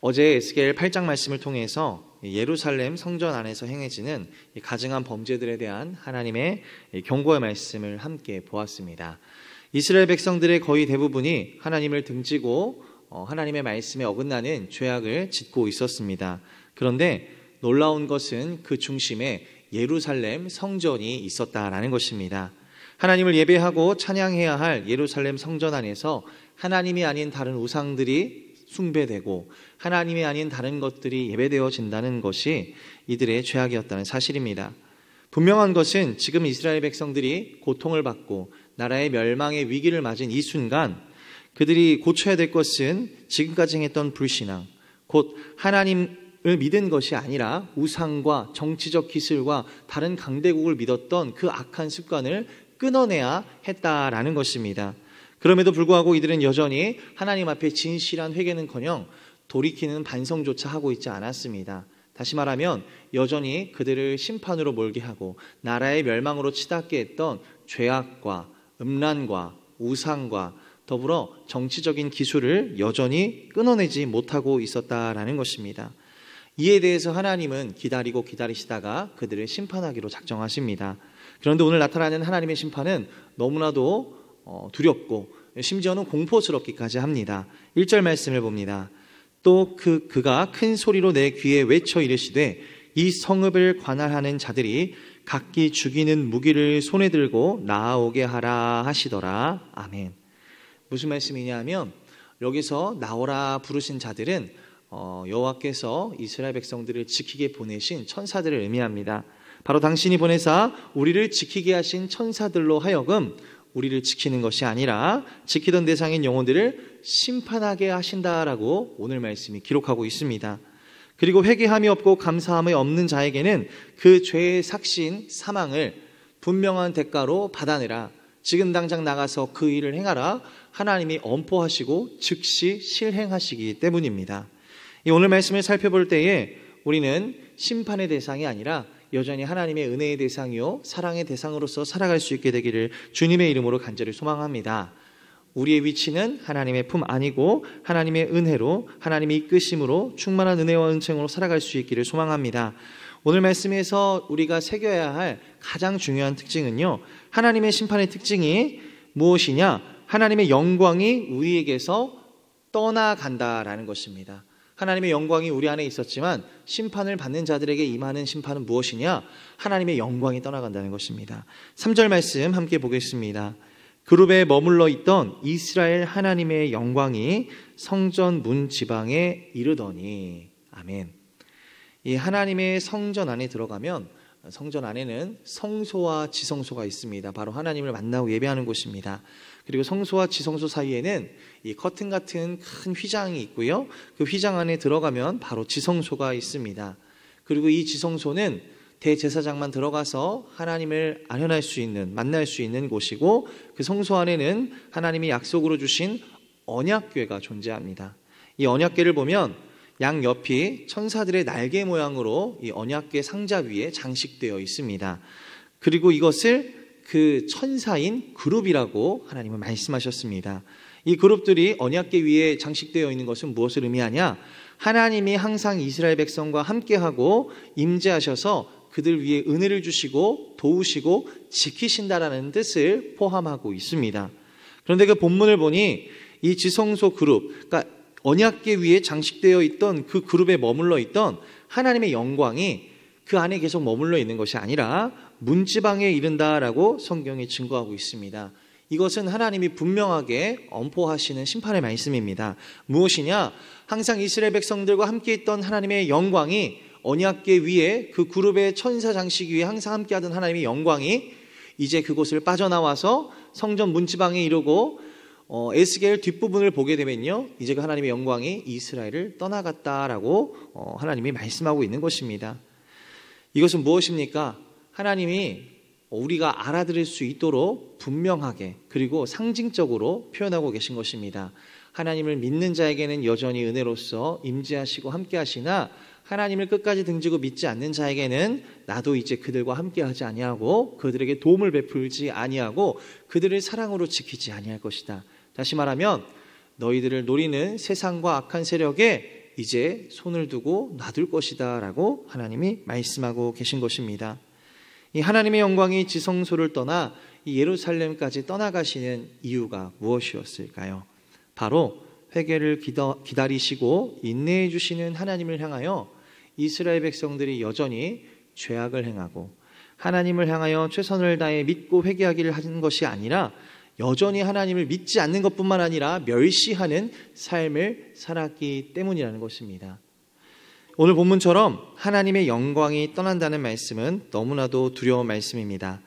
어제 에스겔 8장 말씀을 통해서 예루살렘 성전 안에서 행해지는 가증한 범죄들에 대한 하나님의 경고의 말씀을 함께 보았습니다. 이스라엘 백성들의 거의 대부분이 하나님을 등지고 하나님의 말씀에 어긋나는 죄악을 짓고 있었습니다. 그런데 놀라운 것은 그 중심에 예루살렘 성전이 있었다라는 것입니다. 하나님을 예배하고 찬양해야 할 예루살렘 성전 안에서 하나님이 아닌 다른 우상들이 숭배되고 하나님이 아닌 다른 것들이 예배되어진다는 것이 이들의 죄악이었다는 사실입니다. 분명한 것은 지금 이스라엘 백성들이 고통을 받고 나라의 멸망의 위기를 맞은 이 순간 그들이 고쳐야 될 것은 지금까지 행했던 불신앙, 곧 하나님을 믿은 것이 아니라 우상과 정치적 기술과 다른 강대국을 믿었던 그 악한 습관을 끊어내야 했다라는 것입니다. 그럼에도 불구하고 이들은 여전히 하나님 앞에 진실한 회개는커녕 돌이키는 반성조차 하고 있지 않았습니다. 다시 말하면 여전히 그들을 심판으로 몰게 하고 나라의 멸망으로 치닫게 했던 죄악과 음란과 우상과 더불어 정치적인 기술을 여전히 끊어내지 못하고 있었다라는 것입니다. 이에 대해서 하나님은 기다리고 기다리시다가 그들을 심판하기로 작정하십니다. 그런데 오늘 나타나는 하나님의 심판은 너무나도 두렵고 심지어는 공포스럽기까지 합니다. 1절 말씀을 봅니다. 또 그가 큰 소리로 내 귀에 외쳐 이르시되 이 성읍을 관할하는 자들이 각기 죽이는 무기를 손에 들고 나아오게 하라 하시더라. 아멘. 무슨 말씀이냐 하면 여기서 나오라 부르신 자들은 여호와께서 이스라엘 백성들을 지키게 보내신 천사들을 의미합니다. 바로 당신이 보내사 우리를 지키게 하신 천사들로 하여금 우리를 지키는 것이 아니라 지키던 대상인 영혼들을 심판하게 하신다라고 오늘 말씀이 기록하고 있습니다. 그리고 회개함이 없고 감사함이 없는 자에게는 그 죄의 삭신 사망을 분명한 대가로 받아내라. 지금 당장 나가서 그 일을 행하라. 하나님이 엄포하시고 즉시 실행하시기 때문입니다. 이 오늘 말씀을 살펴볼 때에 우리는 심판의 대상이 아니라 여전히 하나님의 은혜의 대상이요 사랑의 대상으로서 살아갈 수 있게 되기를 주님의 이름으로 간절히 소망합니다. 우리의 위치는 하나님의 품 안이고 하나님의 은혜로 하나님의 이끄심으로 충만한 은혜와 은총으로 살아갈 수 있기를 소망합니다. 오늘 말씀에서 우리가 새겨야 할 가장 중요한 특징은요, 하나님의 심판의 특징이 무엇이냐? 하나님의 영광이 우리에게서 떠나간다라는 것입니다. 하나님의 영광이 우리 안에 있었지만 심판을 받는 자들에게 임하는 심판은 무엇이냐? 하나님의 영광이 떠나간다는 것입니다. 3절 말씀 함께 보겠습니다. 그룹에 머물러 있던 이스라엘 하나님의 영광이 성전 문 지방에 이르더니. 아멘. 이 하나님의 성전 안에 들어가면 성전 안에는 성소와 지성소가 있습니다. 바로 하나님을 만나고 예배하는 곳입니다. 그리고 성소와 지성소 사이에는 이 커튼 같은 큰 휘장이 있고요. 그 휘장 안에 들어가면 바로 지성소가 있습니다. 그리고 이 지성소는 대제사장만 들어가서 하나님을 아련할 수 있는, 만날 수 있는 곳이고 그 성소 안에는 하나님이 약속으로 주신 언약궤가 존재합니다. 이 언약궤를 보면 양옆이 천사들의 날개 모양으로 이 언약궤 상자 위에 장식되어 있습니다. 그리고 이것을 그 천사인 그룹이라고 하나님은 말씀하셨습니다. 이 그룹들이 언약궤 위에 장식되어 있는 것은 무엇을 의미하냐? 하나님이 항상 이스라엘 백성과 함께하고 임재하셔서 그들 위에 은혜를 주시고 도우시고 지키신다라는 뜻을 포함하고 있습니다. 그런데 그 본문을 보니 이 지성소 그룹, 그러니까 언약궤 위에 장식되어 있던 그 그룹에 머물러 있던 하나님의 영광이 그 안에 계속 머물러 있는 것이 아니라 문지방에 이른다라고 성경이 증거하고 있습니다. 이것은 하나님이 분명하게 엄포하시는 심판의 말씀입니다. 무엇이냐? 항상 이스라엘 백성들과 함께 있던 하나님의 영광이 언약궤 위에 그 그룹의 천사 장식 위에 항상 함께하던 하나님의 영광이 이제 그곳을 빠져나와서 성전 문지방에 이르고 에스겔 뒷부분을 보게 되면요, 이제 그 하나님의 영광이 이스라엘을 떠나갔다라고 하나님이 말씀하고 있는 것입니다. 이것은 무엇입니까? 하나님이 우리가 알아들을 수 있도록 분명하게 그리고 상징적으로 표현하고 계신 것입니다. 하나님을 믿는 자에게는 여전히 은혜로서 임재하시고 함께하시나 하나님을 끝까지 등지고 믿지 않는 자에게는 나도 이제 그들과 함께하지 아니하고 그들에게 도움을 베풀지 아니하고 그들을 사랑으로 지키지 아니할 것이다. 다시 말하면 너희들을 노리는 세상과 악한 세력에 이제 손을 두고 놔둘 것이다 라고 하나님이 말씀하고 계신 것입니다. 이 하나님의 영광이 지성소를 떠나 이 예루살렘까지 떠나가시는 이유가 무엇이었을까요? 바로 회개를 기다리시고 인내해 주시는 하나님을 향하여 이스라엘 백성들이 여전히 죄악을 행하고 하나님을 향하여 최선을 다해 믿고 회개하기를 하는 것이 아니라 여전히 하나님을 믿지 않는 것뿐만 아니라 멸시하는 삶을 살았기 때문이라는 것입니다. 오늘 본문처럼 하나님의 영광이 떠난다는 말씀은 너무나도 두려운 말씀입니다.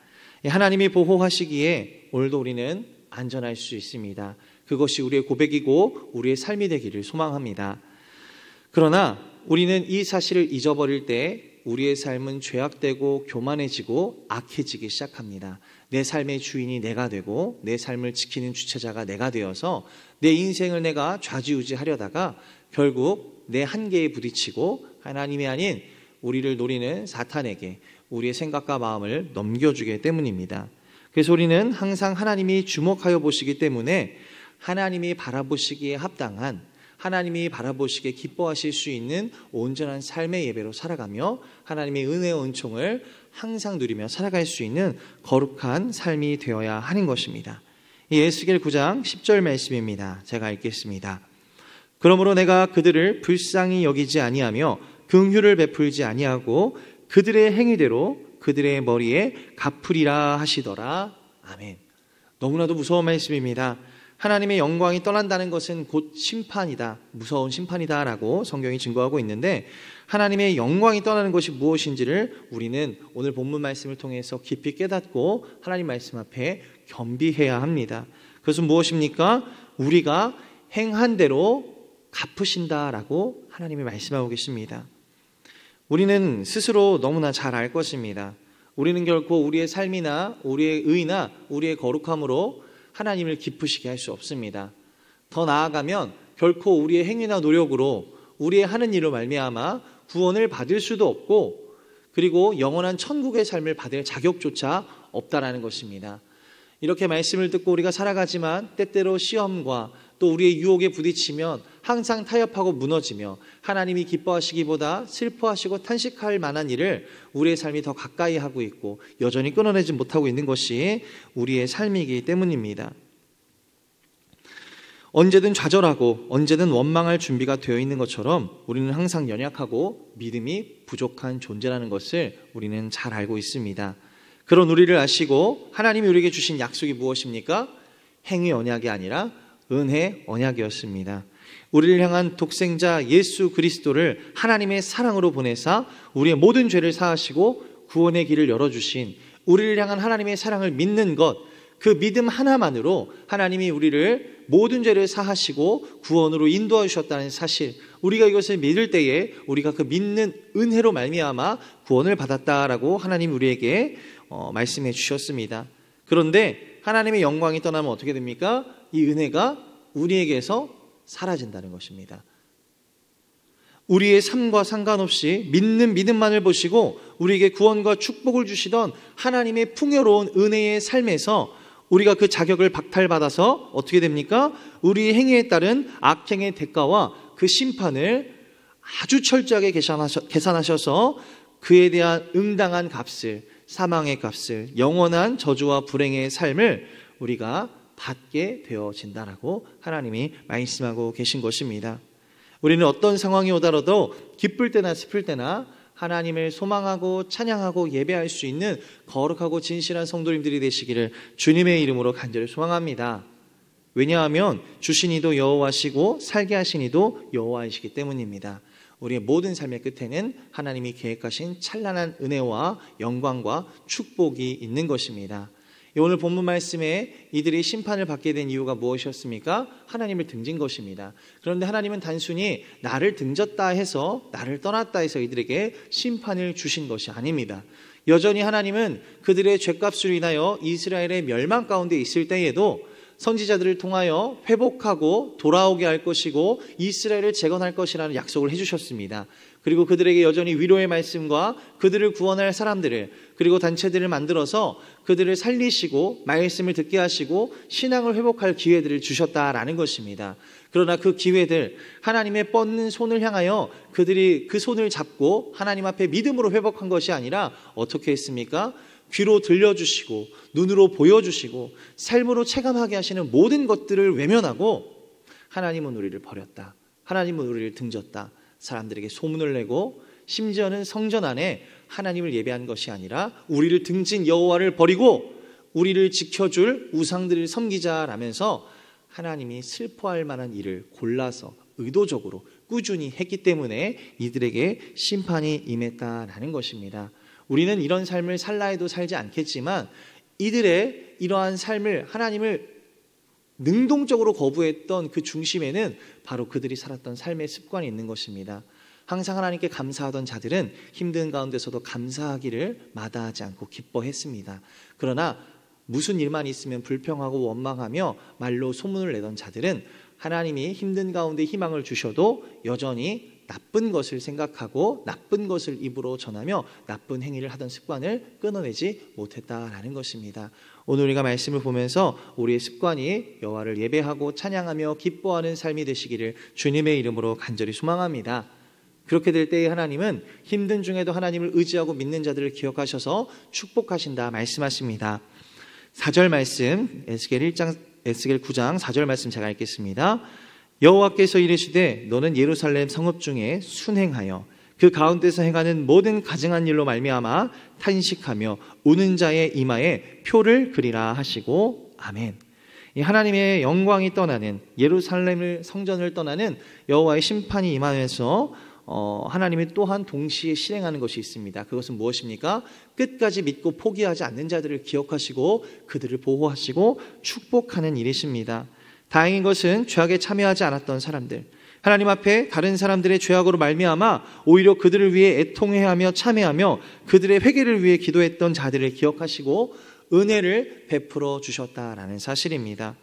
하나님이 보호하시기에 오늘도 우리는 안전할 수 있습니다. 그것이 우리의 고백이고 우리의 삶이 되기를 소망합니다. 그러나 우리는 이 사실을 잊어버릴 때 우리의 삶은 죄악되고 교만해지고 악해지기 시작합니다. 내 삶의 주인이 내가 되고 내 삶을 지키는 주체자가 내가 되어서 내 인생을 내가 좌지우지하려다가 결국 내 한계에 부딪히고 하나님이 아닌 우리를 노리는 사탄에게 우리의 생각과 마음을 넘겨주기 때문입니다. 그래서 우리는 항상 하나님이 주목하여 보시기 때문에 하나님이 바라보시기에 합당한, 하나님이 바라보시기에 기뻐하실 수 있는 온전한 삶의 예배로 살아가며 하나님의 은혜와 은총을 항상 누리며 살아갈 수 있는 거룩한 삶이 되어야 하는 것입니다. 에스겔 9장 10절 말씀입니다. 제가 읽겠습니다. 그러므로 내가 그들을 불쌍히 여기지 아니하며 긍휼을 베풀지 아니하고 그들의 행위대로 그들의 머리에 갚으리라 하시더라. 아멘. 너무나도 무서운 말씀입니다. 하나님의 영광이 떠난다는 것은 곧 심판이다, 무서운 심판이다 라고 성경이 증거하고 있는데, 하나님의 영광이 떠나는 것이 무엇인지를 우리는 오늘 본문 말씀을 통해서 깊이 깨닫고 하나님 말씀 앞에 겸비해야 합니다. 그것은 무엇입니까? 우리가 행한 대로 갚으신다라고 하나님이 말씀하고 계십니다. 우리는 스스로 너무나 잘 알 것입니다. 우리는 결코 우리의 삶이나 우리의 의나 우리의 거룩함으로 하나님을 기쁘시게 할 수 없습니다. 더 나아가면 결코 우리의 행위나 노력으로 우리의 하는 일로 말미암아 구원을 받을 수도 없고, 그리고 영원한 천국의 삶을 받을 자격조차 없다라는 것입니다. 이렇게 말씀을 듣고 우리가 살아가지만 때때로 시험과 또 우리의 유혹에 부딪히면 항상 타협하고 무너지며 하나님이 기뻐하시기보다 슬퍼하시고 탄식할 만한 일을 우리의 삶이 더 가까이 하고 있고 여전히 끊어내지 못하고 있는 것이 우리의 삶이기 때문입니다. 언제든 좌절하고 언제든 원망할 준비가 되어 있는 것처럼 우리는 항상 연약하고 믿음이 부족한 존재라는 것을 우리는 잘 알고 있습니다. 그런 우리를 아시고 하나님이 우리에게 주신 약속이 무엇입니까? 행위 언약이 아니라 은혜 언약이었습니다. 우리를 향한 독생자 예수 그리스도를 하나님의 사랑으로 보내사 우리의 모든 죄를 사하시고 구원의 길을 열어주신 우리를 향한 하나님의 사랑을 믿는 것, 그 믿음 하나만으로 하나님이 우리를 모든 죄를 사하시고 구원으로 인도해 주셨다는 사실, 우리가 이것을 믿을 때에 우리가 그 믿는 은혜로 말미암아 구원을 받았다라고 하나님 우리에게 말씀해 주셨습니다. 그런데 하나님의 영광이 떠나면 어떻게 됩니까? 이 은혜가 우리에게서 사라진다는 것입니다. 우리의 삶과 상관없이 믿는 믿음만을 보시고 우리에게 구원과 축복을 주시던 하나님의 풍요로운 은혜의 삶에서 우리가 그 자격을 박탈받아서 어떻게 됩니까? 우리의 행위에 따른 악행의 대가와 그 심판을 아주 철저하게 계산하셔서 그에 대한 응당한 값을, 사망의 값을, 영원한 저주와 불행의 삶을 우리가 받게 되어진다라고 하나님이 말씀하고 계신 것입니다. 우리는 어떤 상황이 오더라도 기쁠 때나 슬플 때나 하나님을 소망하고 찬양하고 예배할 수 있는 거룩하고 진실한 성도님들이 되시기를 주님의 이름으로 간절히 소망합니다. 왜냐하면 주신 이도 여호와시고 살게 하신 이도 여호와이시기 때문입니다. 우리의 모든 삶의 끝에는 하나님이 계획하신 찬란한 은혜와 영광과 축복이 있는 것입니다. 오늘 본문 말씀에 이들이 심판을 받게 된 이유가 무엇이었습니까? 하나님을 등진 것입니다. 그런데 하나님은 단순히 나를 등졌다 해서, 나를 떠났다 해서 이들에게 심판을 주신 것이 아닙니다. 여전히 하나님은 그들의 죄값으로 인하여 이스라엘의 멸망 가운데 있을 때에도 선지자들을 통하여 회복하고 돌아오게 할 것이고 이스라엘을 재건할 것이라는 약속을 해주셨습니다. 그리고 그들에게 여전히 위로의 말씀과 그들을 구원할 사람들을 그리고 단체들을 만들어서 그들을 살리시고 말씀을 듣게 하시고 신앙을 회복할 기회들을 주셨다라는 것입니다. 그러나 그 기회들, 하나님의 뻗는 손을 향하여 그들이 그 손을 잡고 하나님 앞에 믿음으로 회복한 것이 아니라 어떻게 했습니까? 귀로 들려주시고 눈으로 보여주시고 삶으로 체감하게 하시는 모든 것들을 외면하고 하나님은 우리를 버렸다, 하나님은 우리를 등졌다, 사람들에게 소문을 내고 심지어는 성전 안에 하나님을 예배한 것이 아니라 우리를 등진 여호와를 버리고 우리를 지켜줄 우상들을 섬기자라면서 하나님이 슬퍼할 만한 일을 골라서 의도적으로 꾸준히 했기 때문에 이들에게 심판이 임했다라는 것입니다. 우리는 이런 삶을 살라 해도 살지 않겠지만 이들의 이러한 삶을, 하나님을 능동적으로 거부했던 그 중심에는 바로 그들이 살았던 삶의 습관이 있는 것입니다. 항상 하나님께 감사하던 자들은 힘든 가운데서도 감사하기를 마다하지 않고 기뻐했습니다. 그러나 무슨 일만 있으면 불평하고 원망하며 말로 소문을 내던 자들은 하나님이 힘든 가운데 희망을 주셔도 여전히 나쁜 것을 생각하고 나쁜 것을 입으로 전하며 나쁜 행위를 하던 습관을 끊어내지 못했다라는 것입니다. 오늘 우리가 말씀을 보면서 우리의 습관이 여호와를 예배하고 찬양하며 기뻐하는 삶이 되시기를 주님의 이름으로 간절히 소망합니다. 그렇게 될 때에 하나님은 힘든 중에도 하나님을 의지하고 믿는 자들을 기억하셔서 축복하신다 말씀하십니다. 4절 말씀, 에스겔 9장 4절 말씀 제가 읽겠습니다. 여호와께서 이르시되 너는 예루살렘 성읍 중에 순행하여 그 가운데서 행하는 모든 가증한 일로 말미암아 탄식하며 우는 자의 이마에 표를 그리라 하시고 아멘. 이 하나님의 영광이 떠나는 예루살렘을 성전을 떠나는 여호와의 심판이 임하면서 하나님이 또한 동시에 실행하는 것이 있습니다. 그것은 무엇입니까? 끝까지 믿고 포기하지 않는 자들을 기억하시고 그들을 보호하시고 축복하는 일이십니다. 다행인 것은 죄악에 참여하지 않았던 사람들, 하나님 앞에 다른 사람들의 죄악으로 말미암아 오히려 그들을 위해 애통해하며 참회하며 그들의 회개를 위해 기도했던 자들을 기억하시고 은혜를 베풀어 주셨다라는 사실입니다.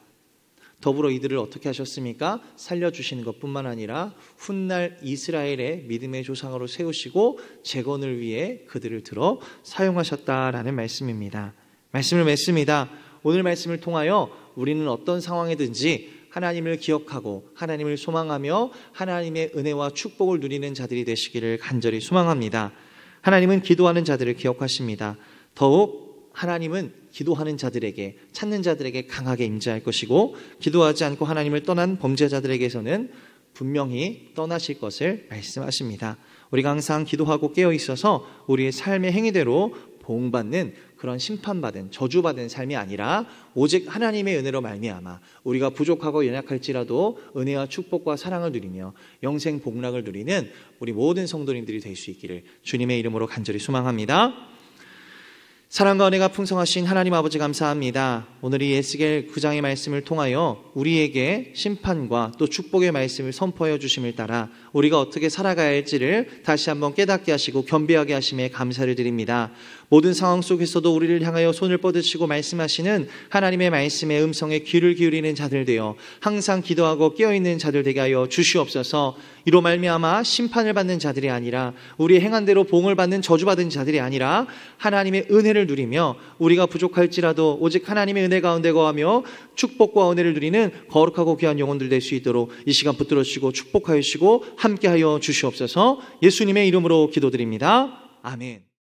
더불어 이들을 어떻게 하셨습니까? 살려주시는 것뿐만 아니라 훗날 이스라엘의 믿음의 조상으로 세우시고 재건을 위해 그들을 들어 사용하셨다라는 말씀입니다. 말씀을 맺습니다. 오늘 말씀을 통하여 우리는 어떤 상황이든지 하나님을 기억하고 하나님을 소망하며 하나님의 은혜와 축복을 누리는 자들이 되시기를 간절히 소망합니다. 하나님은 기도하는 자들을 기억하십니다. 더욱 하나님은 기도하는 자들에게, 찾는 자들에게 강하게 임재할 것이고 기도하지 않고 하나님을 떠난 범죄자들에게서는 분명히 떠나실 것을 말씀하십니다. 우리가 항상 기도하고 깨어 있어서 우리의 삶의 행위대로 보응받는 그런 심판받은 저주받은 삶이 아니라 오직 하나님의 은혜로 말미암아 우리가 부족하고 연약할지라도 은혜와 축복과 사랑을 누리며 영생 복락을 누리는 우리 모든 성도님들이 될 수 있기를 주님의 이름으로 간절히 소망합니다. 사랑과 은혜가 풍성하신 하나님 아버지 감사합니다. 오늘 이 에스겔 9장의 말씀을 통하여 우리에게 심판과 또 축복의 말씀을 선포하여 주심을 따라 우리가 어떻게 살아가야 할지를 다시 한번 깨닫게 하시고 겸비하게 하심에 감사를 드립니다. 모든 상황 속에서도 우리를 향하여 손을 뻗으시고 말씀하시는 하나님의 말씀의 음성에 귀를 기울이는 자들 되어 항상 기도하고 깨어있는 자들 되게 하여 주시옵소서. 이로 말미암아 심판을 받는 자들이 아니라 우리의 행한 대로 보응을 받는 저주받은 자들이 아니라 하나님의 은혜를 누리며 우리가 부족할지라도 오직 하나님의 은혜 가운데 거하며 축복과 은혜를 누리는 거룩하고 귀한 영혼들 될 수 있도록 이 시간 붙들어 주시고 축복하여 주시고 함께하여 주시옵소서. 예수님의 이름으로 기도드립니다. 아멘.